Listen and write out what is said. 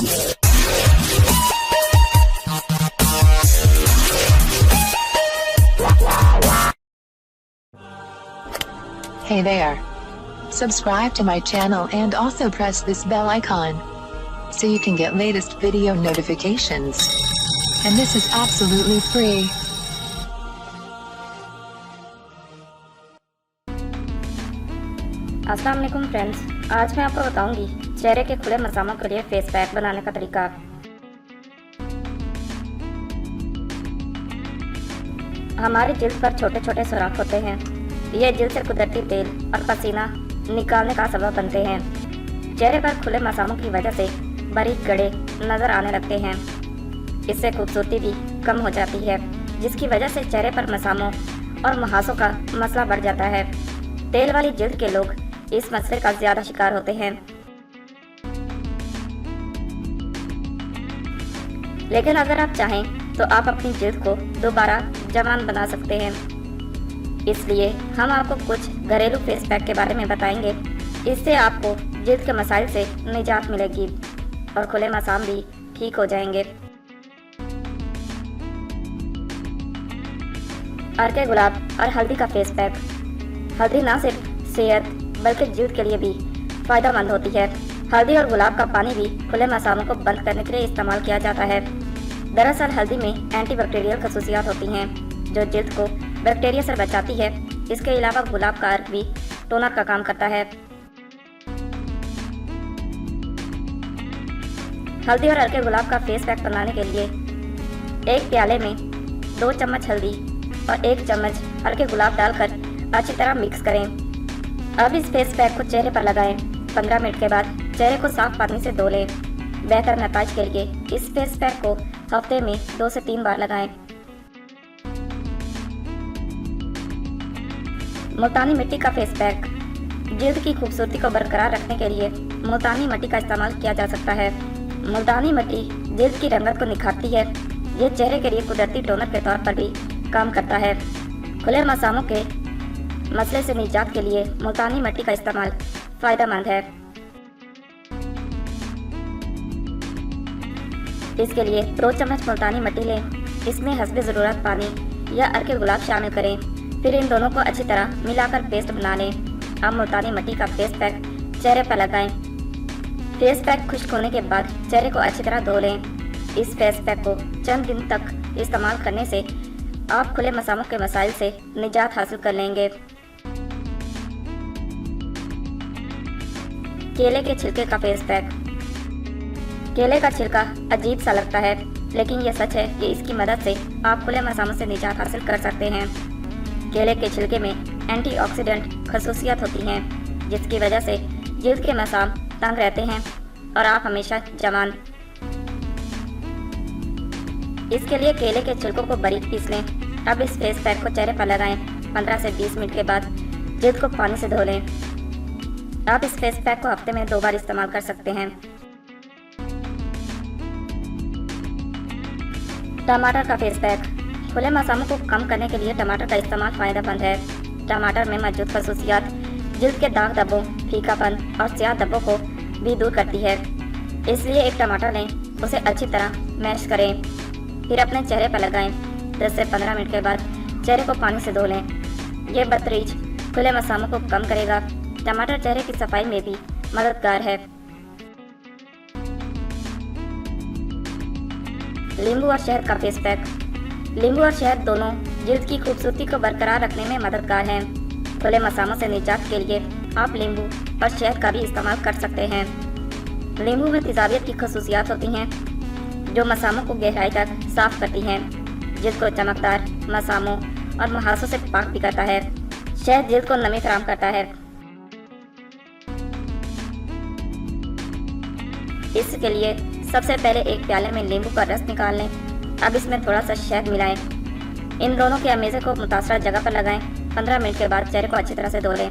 Hey there. Subscribe to my channel and also press this bell icon so you can get latest video notifications. And this is absolutely free. अस्सलाम वालेकुम friends, आज मैं आपको बताऊंगी चेहरे के खुले मसामों के लिए फेस पैक बनाने का तरीका। हमारी जिल्द पर छोटे छोटे सुराख होते हैं। ये जिल्द से कुदरती तेल और पसीना निकालने का सबब बनते हैं। चेहरे पर खुले मसामों की वजह से बारीक गड़े नजर आने लगते हैं। इससे खूबसूरती भी कम हो जाती है, जिसकी वजह से चेहरे पर मसामों और मुहासों का मसला बढ़ जाता है। तेल वाली जिल्द के लोग इस मसले का ज्यादा शिकार होते हैं। लेकिन अगर आप चाहें तो आप अपनी जिल्द को दोबारा जवान बना सकते हैं। इसलिए हम आपको कुछ घरेलू फेस पैक के बारे में बताएंगे। इससे आपको जिल्द के मसाइल से निजात मिलेगी और खुले मसाम भी ठीक हो जाएंगे। अर्के गुलाब और हल्दी का फेस पैक। हल्दी ना सिर्फ सेहत बल्कि जिल्द के लिए भी फायदेमंद होती है। हल्दी और गुलाब का पानी भी खुले मसामों को बंद करने के लिए इस्तेमाल किया जाता है। दरअसल हल्दी में एंटीबैक्टीरियल खसूसियात होती हैं जो जिल्द को बैक्टीरिया से बचाती है। इसके अलावा गुलाब का अर्क भी टोनर का काम करता है। हल्दी और अर्के गुलाब का फेस पैक बनाने के लिए एक प्याले में 2 चम्मच हल्दी और 1 चम्मच अर्के गुलाब डालकर अच्छी तरह मिक्स करें। अब इस फेस पैक को चेहरे पर लगाएं। 15 मिनट के बाद चेहरे को साफ पानी से धो लें। बेहतर नताज के लिए इस फेस पैक को हफ्ते में 2 से 3 बार लगाएं। मुल्तानी मिट्टी का फेस पैक। जिल्द की खूबसूरती को बरकरार रखने के लिए मुल्तानी मिट्टी का इस्तेमाल किया जा सकता है। मुल्तानी मिट्टी जिल्द की रंगत को निखारती है। ये चेहरे के लिए कुदरती टोनर के तौर पर भी काम करता है। खुले मसामों के मसले से निजात के लिए मुल्तानी मिट्टी का इस्तेमाल फायदेमंद है। इसके लिए 2 चम्मच मुल्तानी मिट्टी लें। इसमें हस्बे ज़रूरत पानी या अर्के गुलाब शामिल करें। फिर इन दोनों को अच्छी तरह मिलाकर पेस्ट बना लें। अब मुल्तानी मिट्टी का फेस पैक चेहरे पर लगाएं। फेस पैक खुश्क होने के बाद चेहरे को अच्छी तरह धो लें। इस फेस पैक को चंद दिन तक इस्तेमाल करने से आप खुले मसामों के मसाइल से निजात हासिल कर लेंगे। केले के छिलके का फेस पैक। केले का छिलका अजीब सा लगता है, लेकिन यह सच है कि इसकी मदद से आप खुले मसामों से निजात हासिल कर सकते हैं। केले के छिलके में एंटीऑक्सीडेंट खसूसियत होती हैं, जिसकी वजह से जिल्द के मसाम तंग रहते हैं और आप हमेशा जवान। इसके लिए केले के छिलकों को बारीक पीस लें। अब इस फेस पैक को चेहरे पर लगाएं। 15 से 20 मिनट के बाद जिल्द को पानी से धो लें। आप इस फेस पैक को हफ्ते में 2 बार इस्तेमाल कर सकते हैं। टमाटर का फेस पैक। खुले मसामों को कम करने के लिए टमाटर का इस्तेमाल फायदेमंद है। टमाटर में मौजूद खसूसियात जिल्द के दाग धब्बों, फीकापन और स्याह धब्बों को भी दूर करती है। इसलिए एक टमाटर लें, उसे अच्छी तरह मैश करें, फिर अपने चेहरे पर लगाएं। 10 से 15 मिनट के बाद चेहरे को पानी से धो लें। यह बतरीज खुले मसामों को कम करेगा। टमाटर चेहरे की सफाई में भी मददगार है। नींबू और शहद का फेस पैक। नींबू और शहद दोनों जिल्द की खूबसूरती को बरकरार रखने में मददगार हैं। खुले मसामों से निजात के लिए आप नींबू और शहद का भी इस्तेमाल कर सकते हैं। नींबू में तेजाबियत की खसूसियात होती हैं जो मसामों को गहराई तक साफ करती हैं। जिल्द को चमकदार, मसामों और मुहासों से पाक भी करता है। शहद जिल्द को नमी फराहम करता है। इसके लिए सबसे पहले एक प्याले में नींबू का रस निकाल लें। अब इसमें थोड़ा सा शहद मिलाएं। इन दोनों के अमेज़े को मुतासरा जगह पर लगाएं। 15 मिनट के बाद चेहरे को अच्छी तरह से धो लें।